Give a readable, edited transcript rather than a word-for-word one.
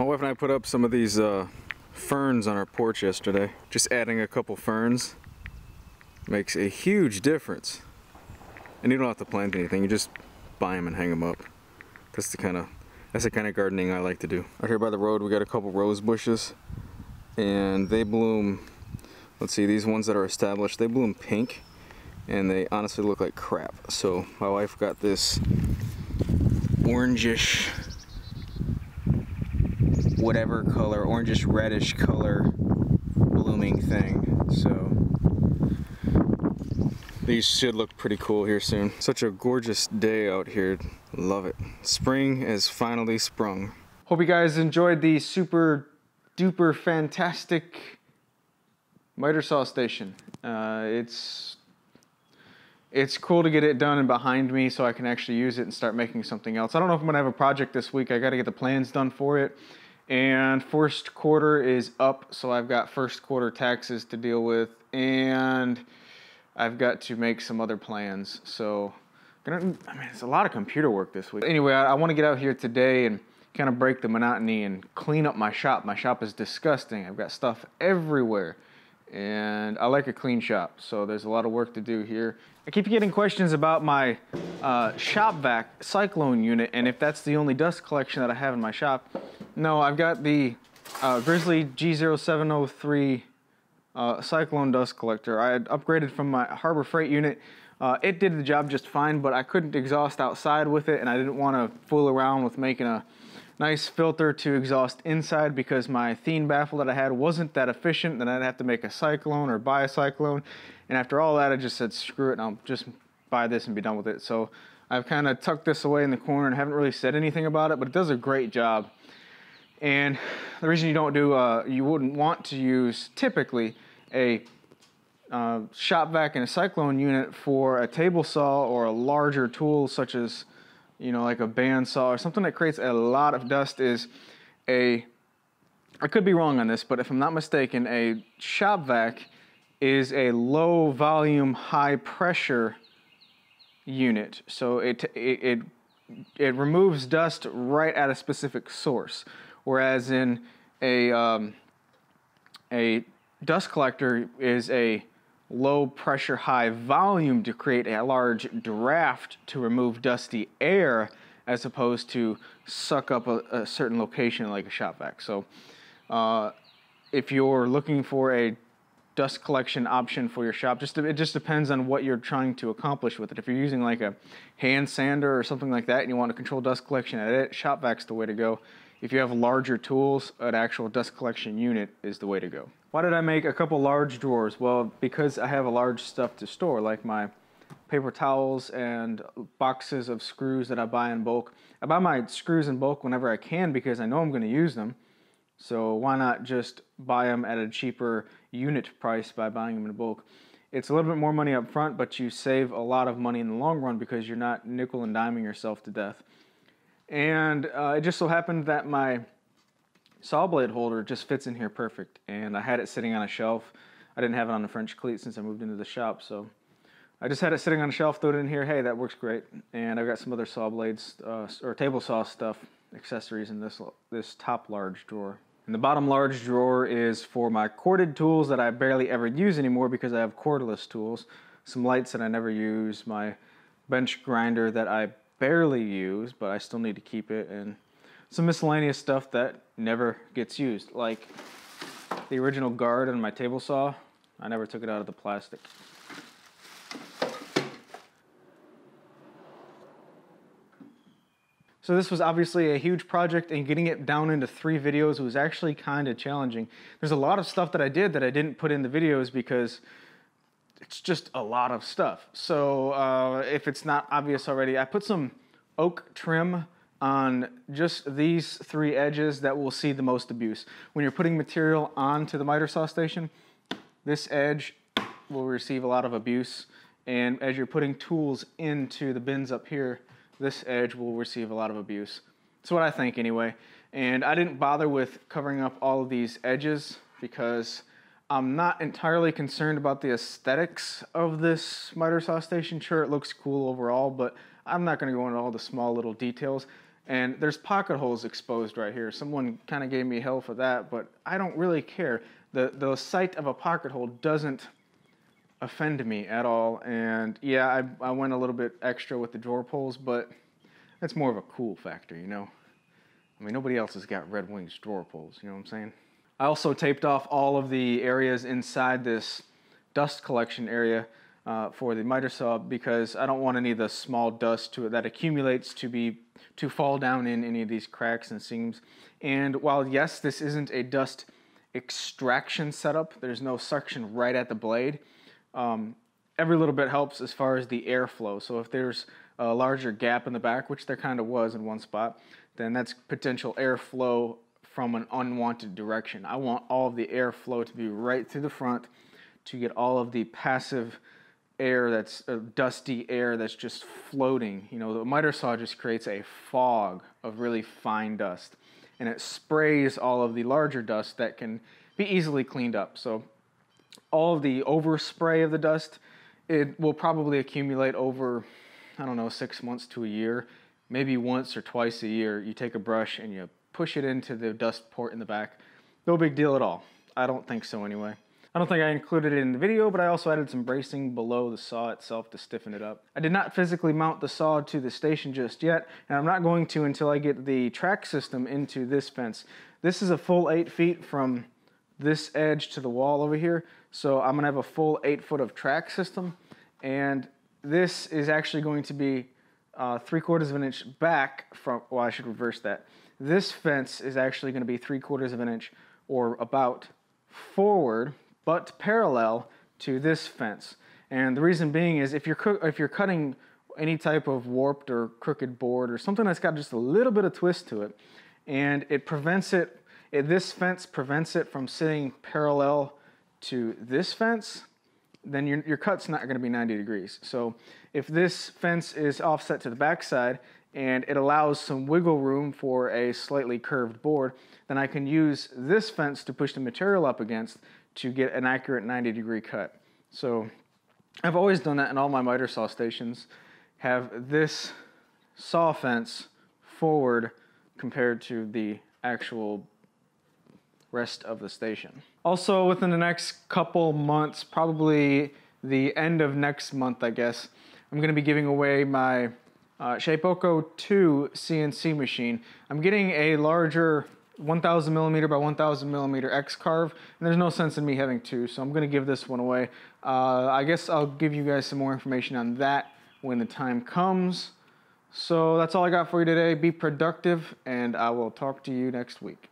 My wife and I put up some of these ferns on our porch yesterday. Just adding a couple ferns makes a huge difference. And you don't have to plant anything, you just buy them and hang them up. That's the kind of gardening I like to do. Out here by the road we got a couple rose bushes and they bloom, let's see, these ones that are established, they bloom pink and they honestly look like crap. So my wife got this orangish, whatever color, orangish reddish color blooming thing. So these should look pretty cool here soon. Such a gorgeous day out here. Love it. Spring is finally sprung. Hope you guys enjoyed the super duper fantastic miter saw station. It's cool to get it done and behind me so I can actually use it and start making something else. I don't know if I'm gonna have a project this week. I gotta get the plans done for it. And first quarter is up, so I've got first quarter taxes to deal with, and I've got to make some other plans. So, it's a lot of computer work this week. Anyway, I want to get out here today and kind of break the monotony and clean up my shop. My shop is disgusting. I've got stuff everywhere, and I like a clean shop, so there's a lot of work to do here. I keep getting questions about my shop vac cyclone unit, and if that's the only dust collection that I have in my shop. No, I've got the Grizzly G0703 cyclone dust collector. I had upgraded from my Harbor Freight unit. It did the job just fine, but I couldn't exhaust outside with it, and I didn't want to fool around with making a nice filter to exhaust inside because my Thien baffle that I had wasn't that efficient. Then I'd have to make a cyclone or buy a cyclone, and after all that I just said screw it and I'll just buy this and be done with it. So I've kind of tucked this away in the corner and haven't really said anything about it, but it does a great job. And the reason you don't do, you wouldn't want to use typically a shop vac and a cyclone unit for a table saw or a larger tool such as, you know, like a bandsaw or something that creates a lot of dust is I could be wrong on this, but if I'm not mistaken, a shop vac is a low volume, high pressure unit. So it removes dust right at a specific source. Whereas in a dust collector is a low pressure, high volume to create a large draft to remove dusty air as opposed to suck up a certain location like a shop vac. So if you're looking for a dust collection option for your shop, it just depends on what you're trying to accomplish with it. If you're using like a hand sander or something like that and you want to control dust collection at it, shop vac's the way to go. If you have larger tools, an actual dust collection unit is the way to go. Why did I make a couple large drawers? Well, because I have a large stuff to store, like my paper towels and boxes of screws that I buy in bulk. I buy my screws in bulk whenever I can because I know I'm going to use them. So why not just buy them at a cheaper unit price by buying them in bulk? It's a little bit more money up front, but you save a lot of money in the long run because you're not nickel and diming yourself to death. And it just so happened that my saw blade holder just fits in here perfect, and I had it sitting on a shelf. I didn't have it on the French cleat since I moved into the shop, so I just had it sitting on a shelf, threw it in here. Hey, that works great. And I've got some other saw blades or table saw stuff, accessories in this top large drawer. And the bottom large drawer is for my corded tools that I barely ever use anymore because I have cordless tools. Some lights that I never use, my bench grinder that I barely use, but I still need to keep it, and some miscellaneous stuff that never gets used, like the original guard on my table saw. I never took it out of the plastic. So this was obviously a huge project, and getting it down into 3 videos was actually kind of challenging. There's a lot of stuff that I did that I didn't put in the videos because it's just a lot of stuff. So if it's not obvious already, I put some oak trim on just these 3 edges that will see the most abuse. When you're putting material onto the miter saw station, this edge will receive a lot of abuse, and as you're putting tools into the bins up here, this edge will receive a lot of abuse. That's what I think anyway. And I didn't bother with covering up all of these edges because I'm not entirely concerned about the aesthetics of this miter saw station. Sure, it looks cool overall, but I'm not going to go into all the small little details. And there's pocket holes exposed right here. Someone kind of gave me hell for that, but I don't really care. The sight of a pocket hole doesn't offend me at all. And yeah, I went a little bit extra with the drawer pulls, but that's more of a cool factor, you know? I mean, nobody else has got Red Wings drawer pulls, you know what I'm saying? I also taped off all of the areas inside this dust collection area for the miter saw because I don't want any of the small dust that accumulates to fall down in any of these cracks and seams. And while yes, this isn't a dust extraction setup, there's no suction right at the blade, every little bit helps as far as the airflow. So if there's a larger gap in the back, which there kind of was in one spot, then that's potential airflow from an unwanted direction. I want all of the airflow to be right through the front to get all of the passive air that's dusty air that's just floating. You know, the miter saw just creates a fog of really fine dust, and it sprays all of the larger dust that can be easily cleaned up. So all of the overspray of the dust, it will probably accumulate over, I don't know, 6 months to a year. Maybe once or twice a year, you take a brush and you push it into the dust port in the back. No big deal at all. I don't think so anyway. I don't think I included it in the video, but I also added some bracing below the saw itself to stiffen it up. I did not physically mount the saw to the station just yet, and I'm not going to until I get the track system into this fence. This is a full 8 feet from this edge to the wall over here, so I'm gonna have a full 8 foot of track system, and this is actually going to be 3/4 of an inch back from, well, I should reverse that. This fence is actually going to be 3/4 of an inch or about forward, but parallel to this fence. And the reason being is if you're cutting any type of warped or crooked board or something that's got just a little bit of twist to it, and it prevents it, this fence prevents it from sitting parallel to this fence, then your cut's not going to be 90 degrees. So if this fence is offset to the backside and it allows some wiggle room for a slightly curved board, then I can use this fence to push the material up against to get an accurate 90-degree cut. So I've always done that in all my miter saw stations, have this saw fence forward compared to the actual rest of the station. Also, within the next couple months, probably the end of next month, I guess, I'm going to be giving away my Shapeoko 2 CNC machine. I'm getting a larger 1000 millimeter by 1000 millimeter X-carve, and there's no sense in me having two, so I'm going to give this one away. I guess I'll give you guys some more information on that when the time comes. So that's all I got for you today. Be productive, and I will talk to you next week.